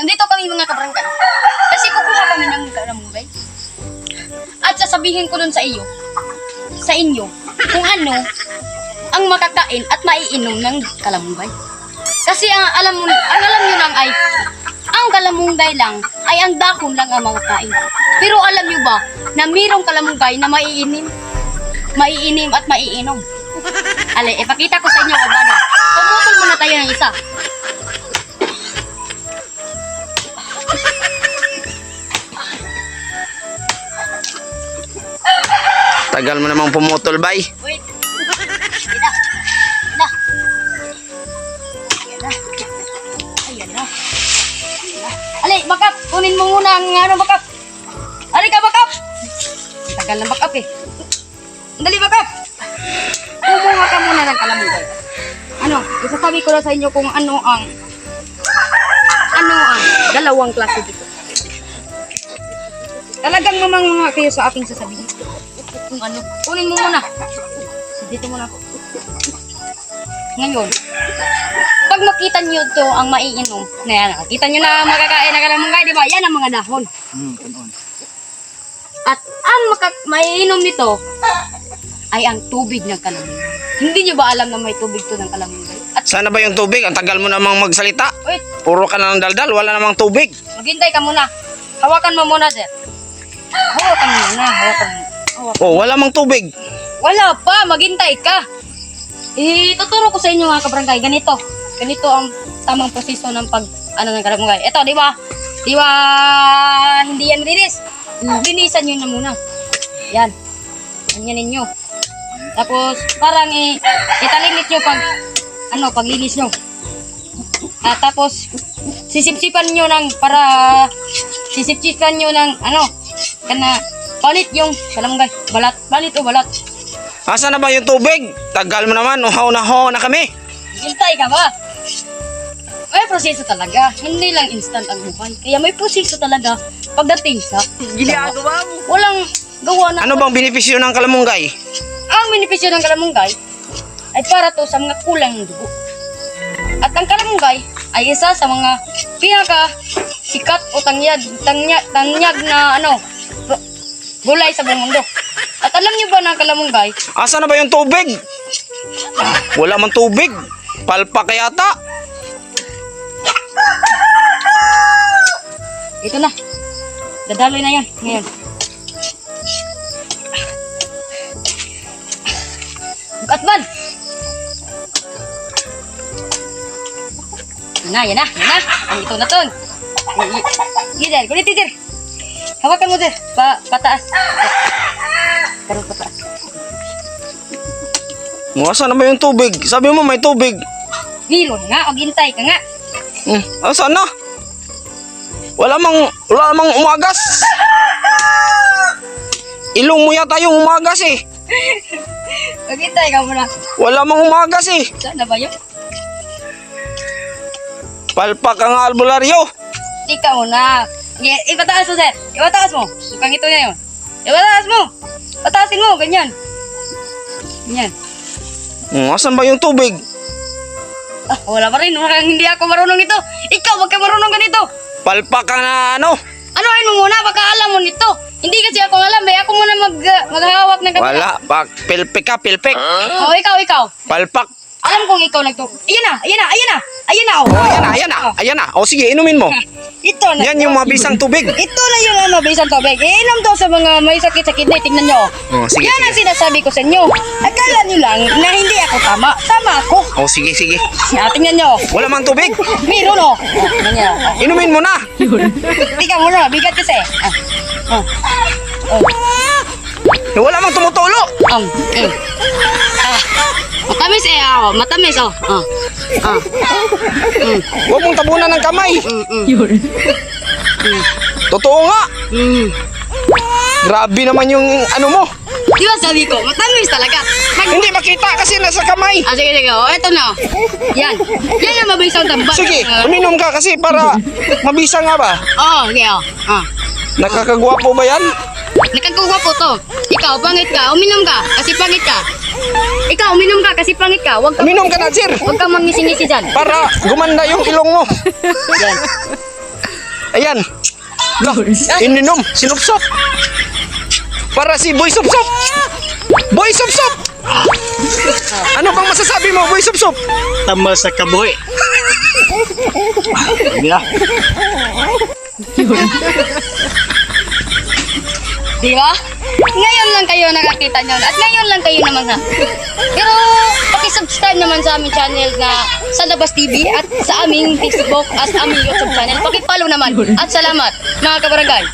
Nandito kami mga kabarangay. Kasi kukuha kami ng kalamunggay. At sasabihin ko dun sa inyo, kung ano ang makakain at maiinom ng kalamunggay. Kasi ang alam nyo lang ay, ang kalamunggay lang ay ang dahon lang ang makakain. Pero alam nyo ba na mayroong kalamunggay na maiinim at maiinom? Ale, ipakita ko sa inyo kung ano. Pumutol muna tayo ng isa. Tagal mo namang pumutol, bay. Wait. Ayan na. Ayan na. Ayan na. Ali, bakap. Kunin mo muna ang bakap. Ali ka, bakap. Tagal na bakap eh. Dali, bakap. Kumuha ka muna ng kalamunggay. Isasabi ko na sa inyo kung ano ang dalawang klase dito. Talagang mamangha kayo sa aking sasabihin. Kung ano, kunin mo muna. Dito muna ako. Ngayon, pag makita nyo to ang maiinom, na yan, nakita nyo na makakain na kalamunggay, di ba? Yan ang mga dahon. At ang maiinom nito ay ang tubig ng kalamunggay. Hindi nyo ba alam na may tubig to ng kalamunggay? At Sana ba yung tubig? Ang tagal mo namang magsalita. wait, Puro ka na ng daldal, wala namang tubig. maghintay ka muna. Hawakan mo muna, sir. Hawakan mo muna, hawakan mo. Oh, wala mang tubig. Wala pa, maghintay ka. Ituturo ko sa inyo mga kabarangay, ganito ang tamang proseso ng ng kalamunggay. Ito, di ba? Hindi yan linis. Linisan nyo na muna. Yan. Ganyan ninyo. Tapos, parang italimit nyo paglinis nyo. At tapos, sisipsipan nyo ng palit yung kalamunggay. Balit o balat. Asa na ba yung tubig? Tagal mo naman, uhaw na kami. Hintay ka ba? May proseso talaga. Hindi lang instant ang buhay. Kaya may proseso talaga pagdating sa Ginagawa mo. walang gawa na. Ano bang benepisyo ng kalamunggay? Ang benepisyo ng kalamunggay ay para to sa mga kulang ng dugo. At ang kalamunggay ay isa sa mga pinaka sikat o tanyag na gulay sa buong mundo. At alam niyo ba na ang kalamunggay? Asa na ba yung tubig? Wala man tubig. Palpa kaya yata. Ito na. Dadaloy na yan. Ngayon. Bukat-ban! Yan na. Ang ito na ton. Gider, kulit titir. Hawakan mo dir. Pataas. Parang pataas. Asa na ba yung tubig? Sabi mo may tubig. Biro nga, o gintay ka nga. Asa na? Wala mang umagas. Ilong mo yata yung umagas eh. O gintay ka muna. Wala mang umagas eh. Saan na ba yun? Palpak ang albularyo. Tika muna. Ipataas mo, sir. Ipataas mo. Mukhang ito na yun. Ipataas mo. Pataasin mo, ganyan. Ganyan. Asan ba yung tubig? Wala pa rin. Mukhang hindi ako marunong nito. Ikaw, wag ka marunong ganito. Palpak ka na ano? Anuhin mo muna, baka alam mo nito. Hindi kasi ako alam, ako muna maghahawak ng kamera. Wala. Pilpik ka, pilpik. Oh, ikaw. Palpak. Alam kong ikaw Ayan na. Oh. Ayan na. O sige, inumin mo. Ito na. Yan yung mabisang tubig. Ito na yung mabisang tubig. Inom to sa mga may sakit sa kidney. Tingnan nyo. Sige, Yan ang sinasabi ko sa inyo. Akala nyo lang na hindi ako tama. Tama ako. O sige. Tingnan nyo. Wala mang tubig. Meron o. Tingnan nyo. Inumin mo na. Tika mo na. Bigat kasi. Wala mang tumutulo. Matamis matamis Huwag mong tabunan ng kamay. Totoo nga. Grabe naman yung ano mo. Di ba sabi ko, matamis talaga. Hindi makita kasi nasa kamay. Sige. Ito na. Yan. Yan ang mabisang tambak. Sige, uminom ka kasi para mabisa nga ba? Okay. Nakakagwapo ba yan? Nakagwapo to. Ikaw, pangit ka. Uminom ka kasi pangit ka. Ikaw, uminom ka kasi pangit ka. Uminom ka na, sir. Huwag kang mangisi-ngisi dyan. Para gumanda yung ilong mo. Yan. Ayan. Lah, ininom, sinupsop. Para si Boy Supsop. Boy Supsop! Ano bang masasabi mo, Boy Supsop? Tama sa kaboy. Yeah. Di ba? Ngayon lang kayo nakakita nyo. At ngayon lang kayo naman ha. Pero pakisubscribe naman sa aming channel na sa Labas TV at sa aming Facebook at aming YouTube channel. Pakipollow naman. At salamat mga kabarangay.